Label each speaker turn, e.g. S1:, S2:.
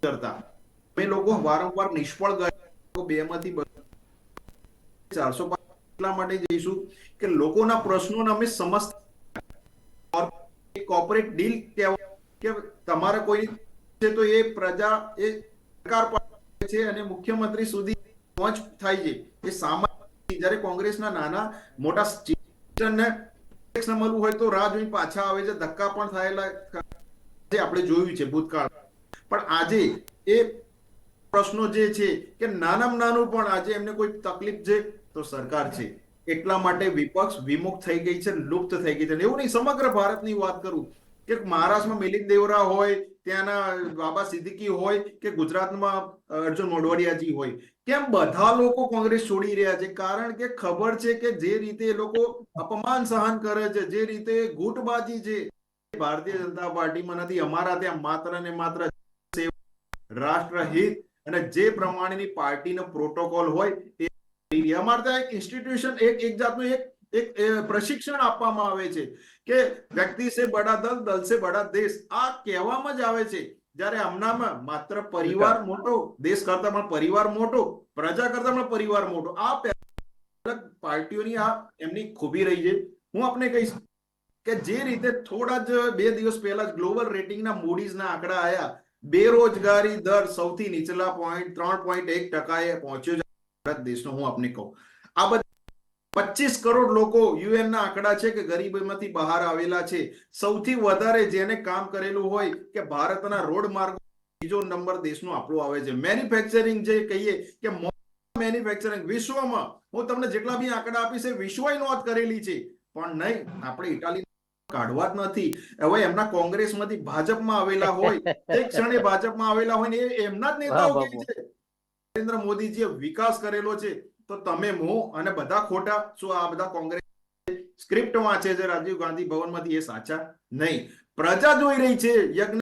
S1: કરતા અમે લોકો વારંવાર નિષ્ફળ ગયા, બે માંથી 405 એટલા માટે જઈશું કે લોકોના પ્રશ્નોને અમે સમજતા, કોર્પોરેટ ડીલ કહેવાય કે તમારે કોઈ છે તો એ પ્રજા એ સરકાર પાસે છે અને મુખ્યમંત્રી સુધી પહોંચ થાય છે. એ સામાન્ય જ્યારે કોંગ્રેસના નાના મોટા સ્ટેશનને મળવું હોય તો રાહ જોઈને પાછા આવે છે, ધક્કા પણ થયેલા આપણે જોયું છે ભૂતકાળ. પણ આજે એ પ્રશ્નો જે છે કે નાનામાં નાનું પણ આજે એમને કોઈ તકલીફ છે તો સરકાર છે. એટલા માટે વિપક્ષ વિમુખ થઈ ગઈ છે, લુપ્ત થઈ ગઈ છે. એવું નહીં, સમગ્ર ભારતની વાત કરું કે મહારાષ્ટ્રમાં મિલિંદ દેવરા હોય, ત્યાંના બાબા સિદ્દીકી હોય કે ગુજરાતમાં અર્જુન મોઢવાડિયાજી હોય, કેમ બધા લોકો કોંગ્રેસ છોડી રહ્યા છે? કારણ કે ખબર છે કે જે રીતે એ લોકો અપમાન સહન કરે છે, જે રીતે ગુટબાજી છે, ભારતીય જનતા પાર્ટીમાં નથી. અમારા ત્યાં માત્ર ને માત્ર રાષ્ટ્રહિત અને જે પ્રમાણેની પાર્ટીનો પ્રોટોકોલ હોય એ અમારે ત્યાં એક ઇન્સ્ટિટ્યુશન, એક જાતનું એક પ્રશિક્ષણ આપવામાં આવે છે કે વ્યક્તિ સે બડા દલ, દલ સે બડા દેશ. આ કહેવામાં જ આવે છે. જ્યારે હમણાંમાં માત્ર પરિવાર મોટો, દેશ કરતા પણ પરિવાર મોટો, પ્રજા કરતા પણ પરિવાર મોટો. આ પાર્ટીઓની આ એમની ખૂબી રહી છે. હું આપને કહીશ કે જે રીતે થોડા જ 2 દિવસ પહેલા જ ગ્લોબલ રેટિંગના મૂડીઝના આંકડા આવ્યા, બેરોજગારી દર સૌથી નીચલા 3.1% પહોંચ્યો છે ભારત દેશનો. હું આપને કહું, આ બધા 25 કરોડ લોકો યુએનના આંકડા છે કે ગરીબીમાંથી બહાર આવેલા છે. સૌથી વધારે જેને કામ કરેલું હોય કે ભારતના રોડ માર્ગો બીજો નંબર દેશનો આપણો આવે છે. મેન્યુફેક્ચરિંગ જે કહીએ કે મેન્યુફેક્ચરિંગ વિશ્વમાં, હું તમને જેટલા બી આંકડા આપીશ એ વિશ્વએ નોંધ કરેલી છે. પણ નહીં, આપણે ઇટાલી કાઢવા જ નથી. હવે એમના કોંગ્રેસમાંથી ભાજપમાં આવેલા હોય, એક ક્ષણે ભાજપમાં આવેલા હોય ને એમના જ નેતાઓ કહે છે નરેન્દ્ર મોદીજીએ વિકાસ કરેલો છે તો તમે અને બધા ખોટા. શું આ બધા કોંગ્રેસ સ્ક્રિપ્ટ વાંચે છે રાજીવ ગાંધી ભવનમાંથી એ સાચા? નહીં. પ્રજા જોઈ રહી છે. યજ્ઞ